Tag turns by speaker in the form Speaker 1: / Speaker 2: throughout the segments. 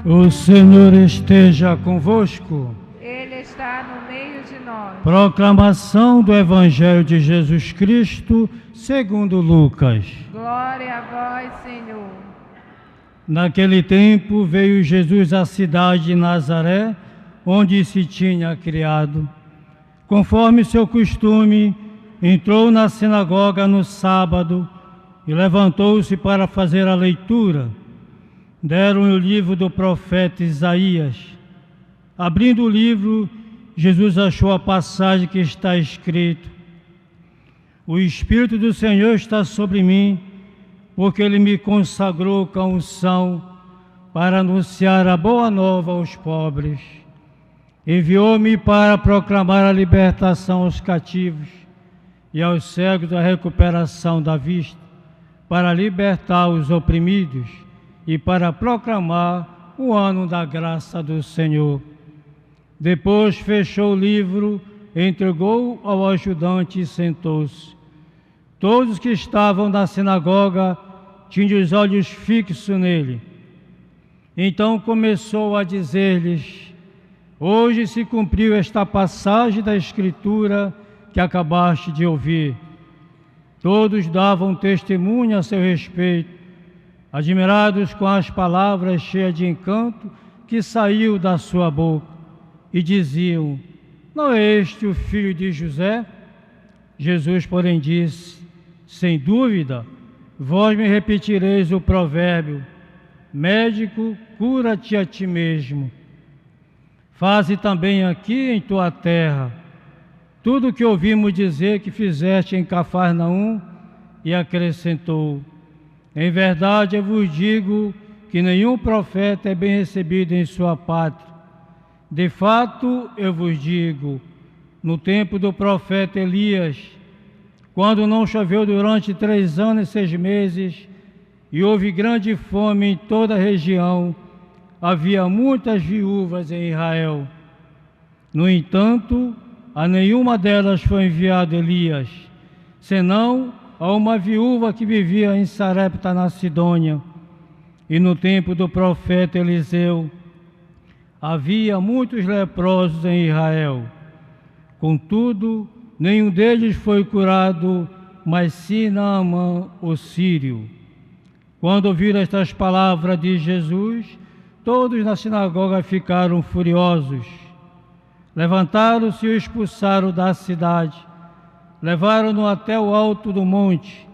Speaker 1: O Senhor esteja convosco.
Speaker 2: Ele está no meio de nós.
Speaker 1: Proclamação do Evangelho de Jesus Cristo, segundo Lucas.
Speaker 2: Glória a vós, Senhor.
Speaker 1: Naquele tempo veio Jesus à cidade de Nazaré, onde se tinha criado. Conforme seu costume, entrou na sinagoga no sábado e levantou-se para fazer a leitura. Deram-lhe o livro do profeta Isaías. Abrindo o livro, Jesus achou a passagem que está escrito: O Espírito do Senhor está sobre mim, porque Ele me consagrou com a unção para anunciar a boa nova aos pobres. Enviou-me para proclamar a libertação aos cativos e aos cegos a recuperação da vista, para libertar os oprimidos e para proclamar o ano da graça do Senhor. Depois fechou o livro, entregou ao ajudante e sentou-se. Todos que estavam na sinagoga tinham os olhos fixos nele. Então começou a dizer-lhes: Hoje se cumpriu esta passagem da Escritura que acabaste de ouvir. Todos davam testemunho a seu respeito, admirados com as palavras cheias de encanto que saiu da sua boca, e diziam: Não é este o filho de José? Jesus, porém, disse: Sem dúvida, vós me repetireis o provérbio: Médico, cura-te a ti mesmo. Faze também aqui em tua terra tudo o que ouvimos dizer que fizeste em Cafarnaum. E acrescentou: Em verdade eu vos digo que nenhum profeta é bem recebido em sua pátria. De fato, eu vos digo, no tempo do profeta Elias, quando não choveu durante 3 anos e 6 meses, e houve grande fome em toda a região, havia muitas viúvas em Israel. No entanto, a nenhuma delas foi enviado Elias, senão a uma viúva que vivia em Sarepta, na Sidônia. E no tempo do profeta Eliseu, havia muitos leprosos em Israel. Contudo, nenhum deles foi curado, mas sim Naamã, o sírio. Quando ouviram estas palavras de Jesus, todos na sinagoga ficaram furiosos. Levantaram-se e o expulsaram da cidade. Levaram-no até o alto do monte,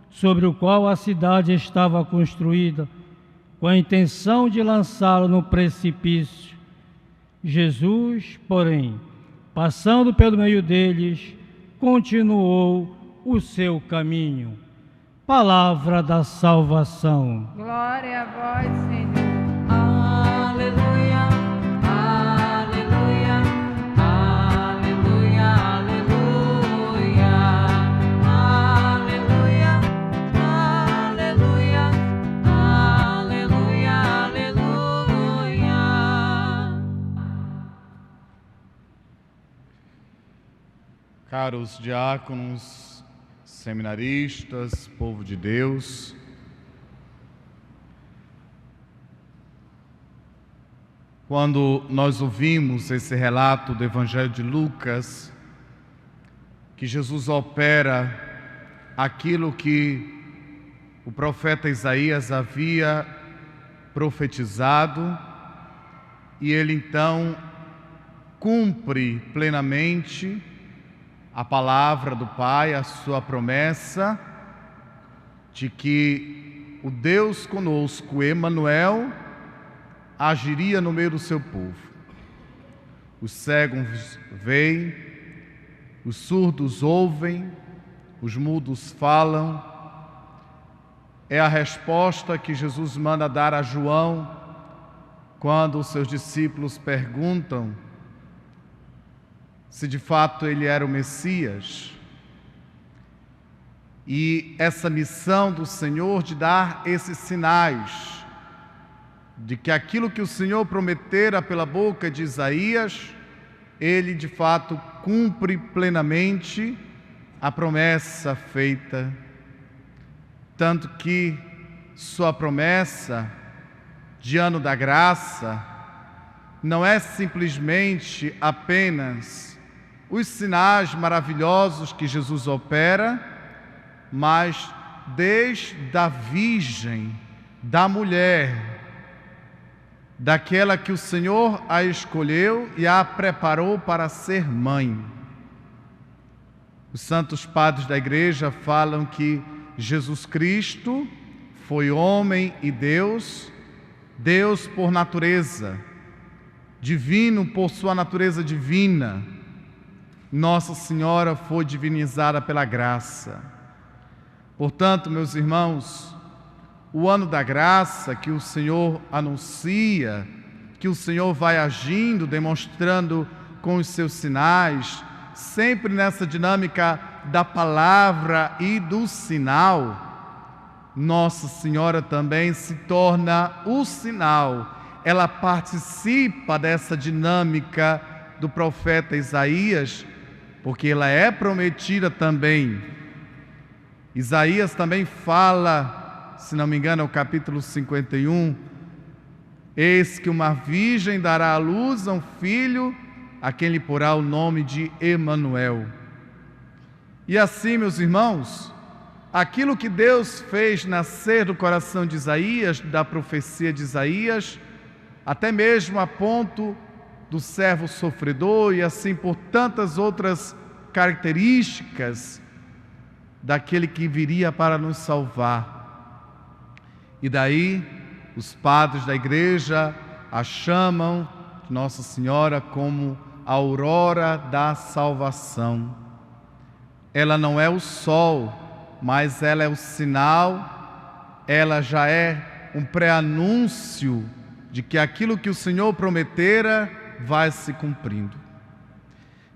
Speaker 1: sobre o qual a cidade estava construída, com a intenção de lançá-lo no precipício. Jesus, porém, passando pelo meio deles, continuou o seu caminho. Palavra da salvação.
Speaker 2: Glória a vós, Senhor.
Speaker 3: Aleluia, aleluia, aleluia, aleluia, aleluia, aleluia, aleluia.
Speaker 4: Caros diáconos, seminaristas, povo de Deus, quando nós ouvimos esse relato do Evangelho de Lucas, que Jesus opera aquilo que o profeta Isaías havia profetizado, e ele então cumpre plenamente a palavra do Pai, a sua promessa de que o Deus conosco, Emanuel, agiria no meio do seu povo. Os cegos veem, os surdos ouvem, os mudos falam. É a resposta que Jesus manda dar a João quando os seus discípulos perguntam se de fato ele era o Messias. E essa missão do Senhor de dar esses sinais de que aquilo que o Senhor prometera pela boca de Isaías, ele de fato cumpre plenamente a promessa feita, tanto que sua promessa de Ano da Graça não é simplesmente apenas os sinais maravilhosos que Jesus opera, mas desde a virgem, da mulher, daquela que o Senhor a escolheu e a preparou para ser mãe. Os santos padres da Igreja falam que Jesus Cristo foi homem e Deus, Deus por natureza, divino por sua natureza divina. Nossa Senhora foi divinizada pela graça. Portanto, meus irmãos, o ano da graça que o Senhor anuncia, que o Senhor vai agindo, demonstrando com os seus sinais, sempre nessa dinâmica da palavra e do sinal, Nossa Senhora também se torna o sinal. Ela participa dessa dinâmica do profeta Isaías, porque ela é prometida também. Isaías também fala, se não me engano, é o capítulo 51, eis que uma virgem dará à luz a um filho, a quem lhe porá o nome de Emanuel. E assim, meus irmãos, aquilo que Deus fez nascer do coração de Isaías, da profecia de Isaías, até mesmo a ponto do servo sofredor e assim por tantas outras características daquele que viria para nos salvar. E daí os padres da Igreja a chamam Nossa Senhora como a aurora da salvação. Ela não é o sol, mas ela é o sinal, ela já é um pré-anúncio de que aquilo que o Senhor prometera vai se cumprindo.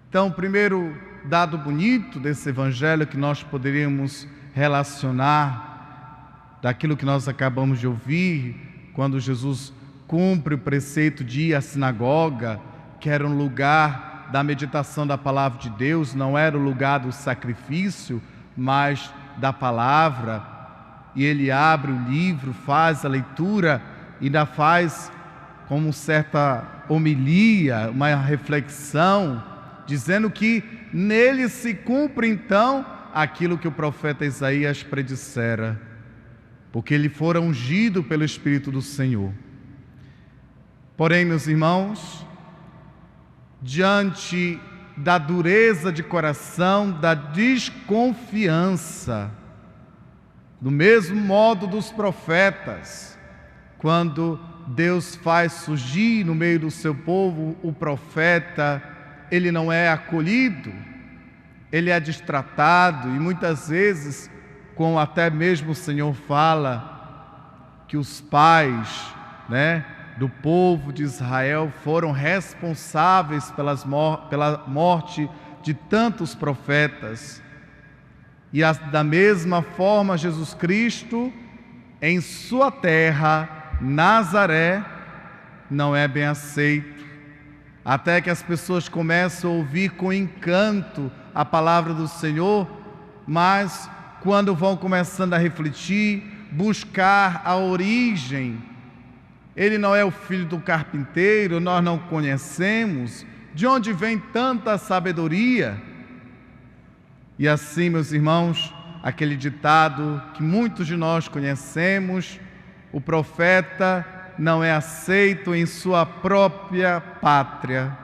Speaker 4: Então, o primeiro dado bonito desse evangelho que nós poderíamos relacionar daquilo que nós acabamos de ouvir, quando Jesus cumpre o preceito de ir à sinagoga, que era um lugar da meditação da palavra de Deus, não era o lugar do sacrifício, mas da palavra, e ele abre o livro, faz a leitura, e ainda faz como certa homilia, uma reflexão, dizendo que nele se cumpre então aquilo que o profeta Isaías predissera, porque ele fora ungido pelo Espírito do Senhor. Porém, meus irmãos, diante da dureza de coração, da desconfiança, do mesmo modo dos profetas, quando Deus faz surgir no meio do seu povo o profeta, ele não é acolhido, ele é destratado, e muitas vezes, como até mesmo o Senhor fala, que os pais, do povo de Israel foram responsáveis pela morte de tantos profetas. E da mesma forma, Jesus Cristo, em sua terra, Nazaré, não é bem aceito, até que as pessoas começam a ouvir com encanto a palavra do Senhor, mas quando vão começando a refletir, buscar a origem, ele não é o filho do carpinteiro, nós não conhecemos, de onde vem tanta sabedoria? E assim, meus irmãos, aquele ditado que muitos de nós conhecemos, o profeta não é aceito em sua própria pátria.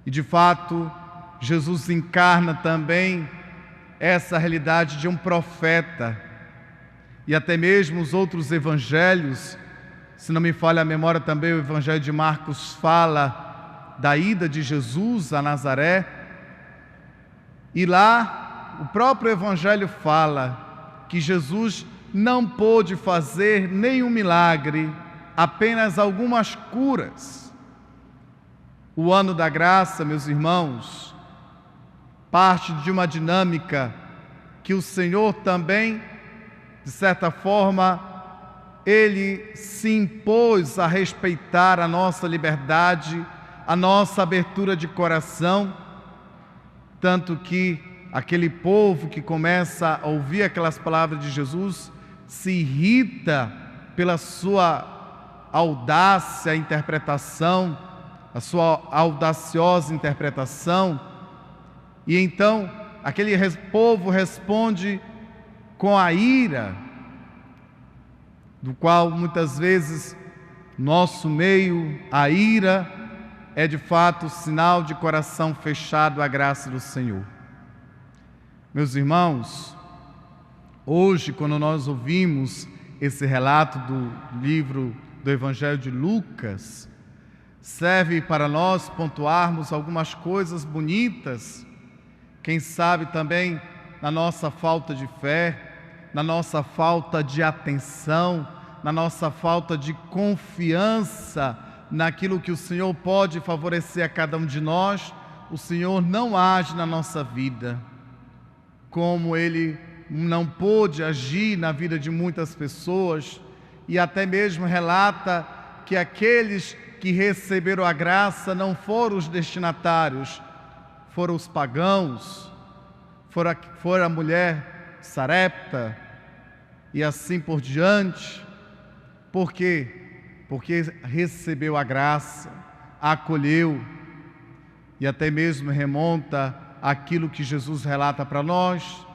Speaker 4: E de fato, Jesus encarna também essa realidade de um profeta. E até mesmo os outros evangelhos, se não me falha a memória também, o evangelho de Marcos fala da ida de Jesus a Nazaré. E lá, o próprio evangelho fala que Jesus não pôde fazer nenhum milagre, apenas algumas curas. O ano da graça, meus irmãos, parte de uma dinâmica que o Senhor também, de certa forma, Ele se impôs a respeitar a nossa liberdade, a nossa abertura de coração, tanto que aquele povo que começa a ouvir aquelas palavras de Jesus se irrita pela sua audácia interpretação, a sua audaciosa interpretação. E então aquele povo responde com a ira, do qual muitas vezes nosso meio, a ira é de fato sinal de coração fechado à graça do Senhor. Meus irmãos, hoje, quando nós ouvimos esse relato do livro do Evangelho de Lucas, serve para nós pontuarmos algumas coisas bonitas, quem sabe também na nossa falta de fé, na nossa falta de atenção, na nossa falta de confiança naquilo que o Senhor pode favorecer a cada um de nós. O Senhor não age na nossa vida, como Ele não pôde agir na vida de muitas pessoas, e até mesmo relata que aqueles que receberam a graça não foram os destinatários, foram os pagãos, foi a mulher Sarepta e assim por diante. Por quê? Porque recebeu a graça, acolheu, e até mesmo remonta aquilo que Jesus relata para nós,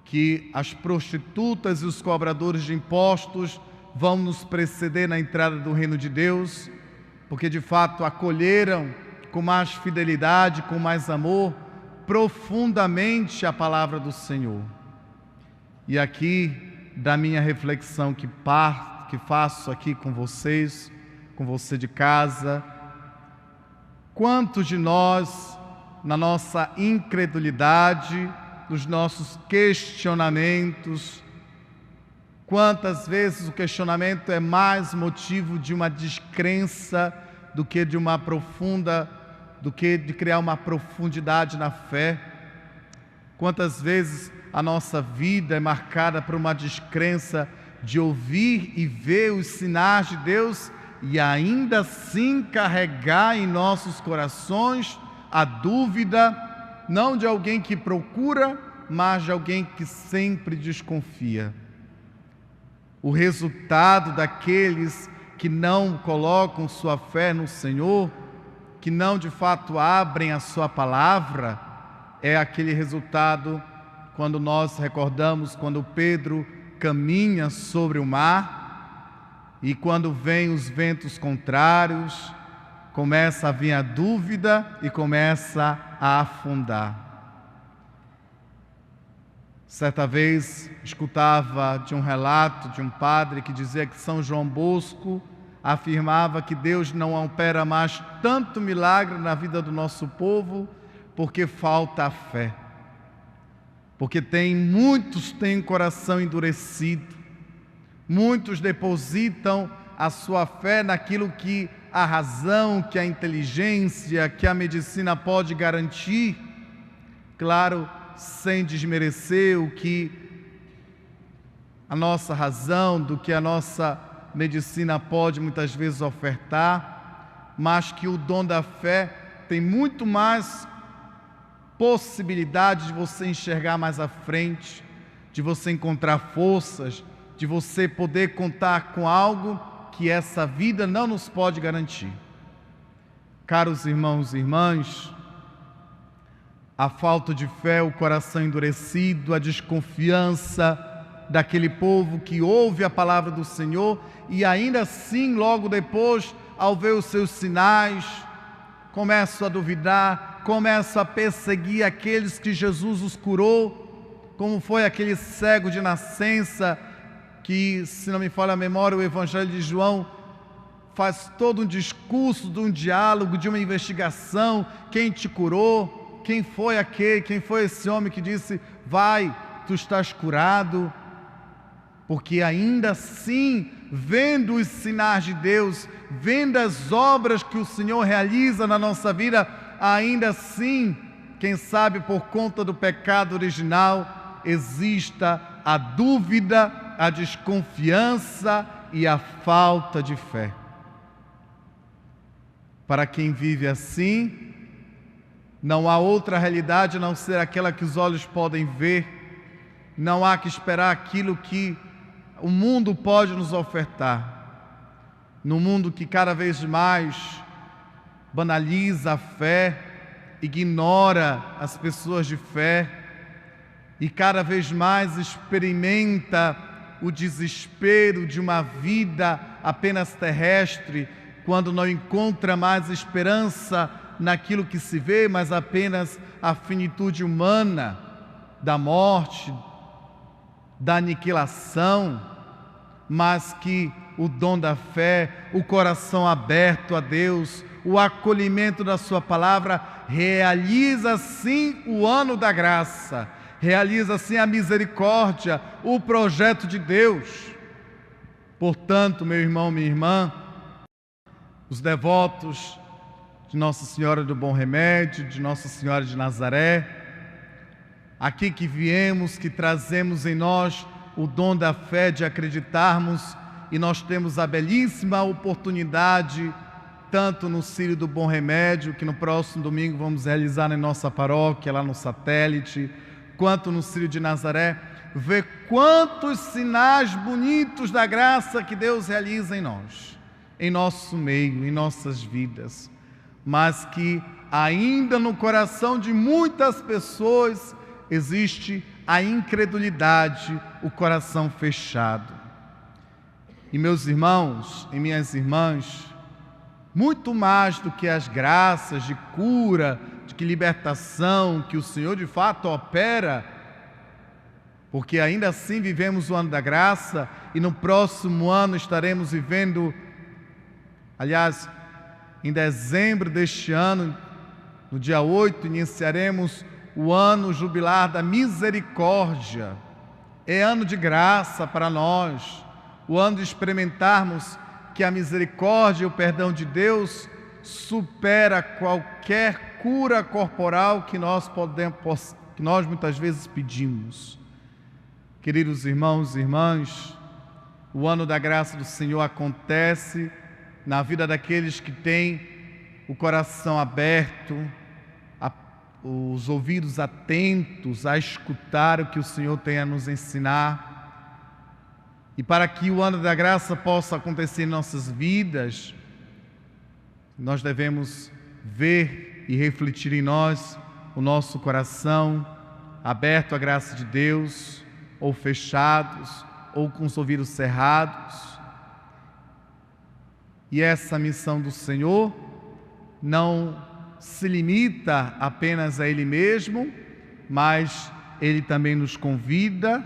Speaker 4: que as prostitutas e os cobradores de impostos vão nos preceder na entrada do reino de Deus, porque de fato acolheram com mais fidelidade, com mais amor, profundamente a palavra do Senhor. E aqui, da minha reflexão que faço aqui com vocês, com você de casa, quantos de nós, na nossa incredulidade, nos nossos questionamentos, quantas vezes o questionamento é mais motivo de uma descrença do que de criar uma profundidade na fé? Quantas vezes a nossa vida é marcada por uma descrença de ouvir e ver os sinais de Deus e ainda assim carregar em nossos corações a dúvida, não de alguém que procura, mas de alguém que sempre desconfia. O resultado daqueles que não colocam sua fé no Senhor, que não de fato abrem a sua palavra, é aquele resultado quando nós recordamos quando Pedro caminha sobre o mar e quando vêm os ventos contrários, começa a vir a dúvida e começa a afundar. Certa vez escutava de um relato de um padre que dizia que São João Bosco afirmava que Deus não opera mais tanto milagre na vida do nosso povo porque falta a fé. Porque muitos têm o coração endurecido, muitos depositam a sua fé naquilo que a razão, que a inteligência, que a medicina pode garantir, claro, sem desmerecer o que a nossa razão, do que a nossa medicina pode muitas vezes ofertar, mas que o dom da fé tem muito mais possibilidade de você enxergar mais à frente, de você encontrar forças, de você poder contar com algo que essa vida não nos pode garantir. Caros irmãos e irmãs, a falta de fé, o coração endurecido, a desconfiança daquele povo que ouve a palavra do Senhor e ainda assim, logo depois, ao ver os seus sinais, começam a duvidar, começam a perseguir aqueles que Jesus os curou, como foi aquele cego de nascença, que, se não me falha a memória, o Evangelho de João faz todo um discurso, de um diálogo, de uma investigação. Quem te curou? Quem foi esse homem que disse, vai, tu estás curado? Porque ainda assim, vendo os sinais de Deus, vendo as obras que o Senhor realiza na nossa vida, ainda assim, quem sabe por conta do pecado original, exista a dúvida, a desconfiança e a falta de fé. Para quem vive assim, não há outra realidade a não ser aquela que os olhos podem ver, não há que esperar aquilo que o mundo pode nos ofertar. No mundo que cada vez mais banaliza a fé, ignora as pessoas de fé e cada vez mais experimenta o desespero de uma vida apenas terrestre, quando não encontra mais esperança naquilo que se vê, mas apenas a finitude humana da morte, da aniquilação, mas que o dom da fé, o coração aberto a Deus, o acolhimento da sua palavra, realiza sim o ano da graça, realiza sim a misericórdia, o projeto de Deus. Portanto, meu irmão, minha irmã, os devotos de Nossa Senhora do Bom Remédio, de Nossa Senhora de Nazaré, aqui que viemos, que trazemos em nós o dom da fé de acreditarmos, e nós temos a belíssima oportunidade, tanto no Círio do Bom Remédio, que no próximo domingo vamos realizar na nossa paróquia, lá no satélite, quanto no Círio de Nazaré, ver quantos sinais bonitos da graça que Deus realiza em nós, em nosso meio, em nossas vidas, mas que ainda no coração de muitas pessoas existe a incredulidade, o coração fechado. E meus irmãos e minhas irmãs, muito mais do que as graças de cura, de libertação que o Senhor de fato opera, porque ainda assim vivemos o ano da graça e no próximo ano estaremos vivendo, aliás, em dezembro deste ano, no dia 8, iniciaremos o ano jubilar da misericórdia. É ano de graça para nós, o ano de experimentarmos que a misericórdia e o perdão de Deus supera qualquer cura corporal que nós muitas vezes pedimos. Queridos irmãos e irmãs, o ano da graça do Senhor acontece na vida daqueles que têm o coração aberto, os ouvidos atentos a escutar o que o Senhor tem a nos ensinar. E para que o ano da graça possa acontecer em nossas vidas, nós devemos ver e refletir em nós o nosso coração aberto à graça de Deus, ou fechados, ou com os ouvidos cerrados. E essa missão do Senhor não se limita apenas a Ele mesmo, mas Ele também nos convida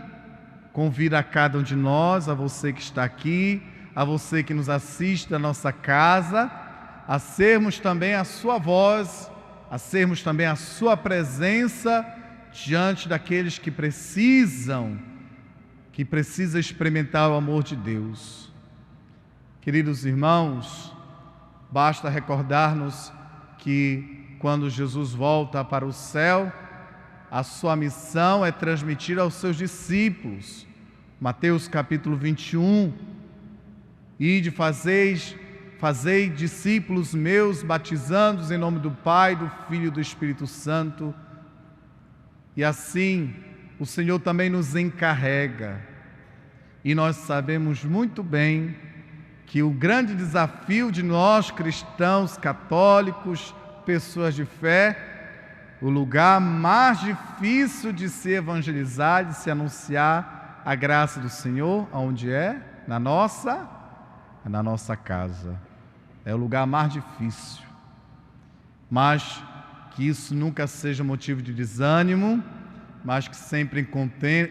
Speaker 4: a cada um de nós, a você que está aqui, a você que nos assiste da nossa casa, a sermos também a sua voz, a sermos também a sua presença diante daqueles que precisam experimentar o amor de Deus. Queridos irmãos, basta recordar-nos que quando Jesus volta para o céu, a sua missão é transmitir aos seus discípulos. Mateus capítulo 21, ide fazei discípulos meus, batizando-os em nome do Pai, do Filho e do Espírito Santo. E assim, o Senhor também nos encarrega. E nós sabemos muito bem que o grande desafio de nós cristãos, católicos, pessoas de fé, o lugar mais difícil de se evangelizar, de se anunciar a graça do Senhor, onde é? Na nossa casa. É o lugar mais difícil. Mas que isso nunca seja motivo de desânimo, mas que sempre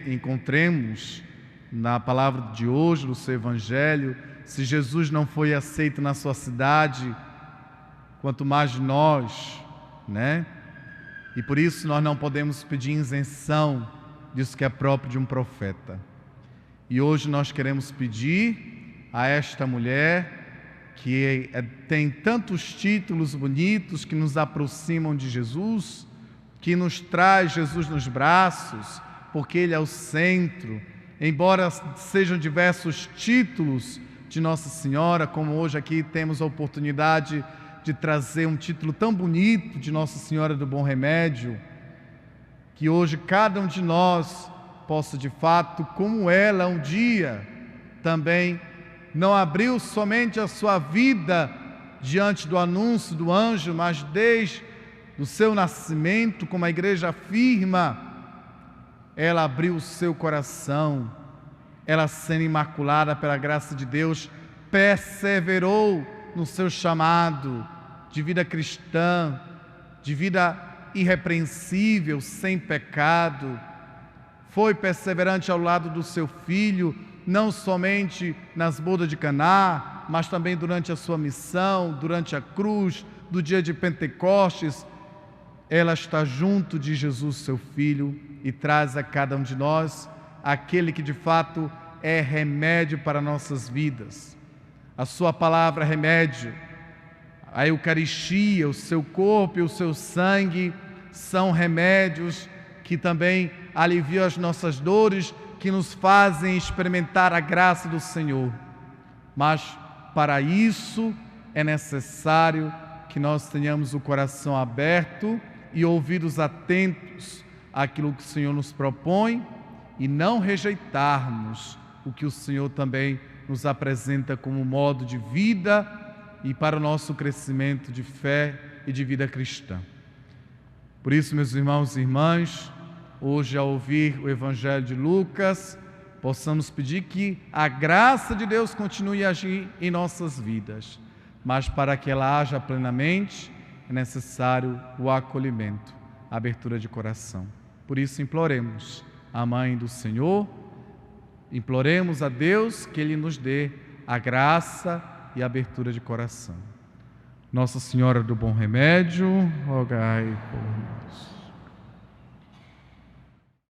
Speaker 4: encontremos na palavra de hoje, no seu Evangelho, se Jesus não foi aceito na sua cidade, quanto mais nós, né? E por isso nós não podemos pedir isenção disso que é próprio de um profeta. E hoje nós queremos pedir a esta mulher que tem tantos títulos bonitos que nos aproximam de Jesus, que nos traz Jesus nos braços, porque Ele é o centro. Embora sejam diversos títulos de Nossa Senhora, como hoje aqui temos a oportunidade de trazer um título tão bonito de Nossa Senhora do Bom Remédio, que hoje cada um de nós possa de fato, como ela um dia, também não abriu somente a sua vida diante do anúncio do anjo, mas desde o seu nascimento, como a igreja afirma, ela abriu o seu coração, ela sendo imaculada pela graça de Deus, perseverou no seu chamado de vida cristã, de vida irrepreensível, sem pecado. Foi perseverante ao lado do seu filho, não somente nas bodas de Caná, mas também durante a sua missão, durante a cruz, do dia de Pentecostes. Ela está junto de Jesus, seu filho, e traz a cada um de nós aquele que de fato é remédio para nossas vidas. A sua palavra é remédio. A Eucaristia, o seu corpo e o seu sangue são remédios que também aliviam as nossas dores, que nos fazem experimentar a graça do Senhor. Mas para isso é necessário que nós tenhamos o coração aberto e ouvidos atentos àquilo que o Senhor nos propõe e não rejeitarmos o que o Senhor também nos apresenta como modo de vida e para o nosso crescimento de fé e de vida cristã. Por isso, meus irmãos e irmãs, hoje, ao ouvir o Evangelho de Lucas, possamos pedir que a graça de Deus continue a agir em nossas vidas, mas para que ela haja plenamente, é necessário o acolhimento, a abertura de coração. Por isso, imploremos a Mãe do Senhor, imploremos a Deus que Ele nos dê a graça e a abertura de coração. Nossa Senhora do Bom Remédio, rogai por nós.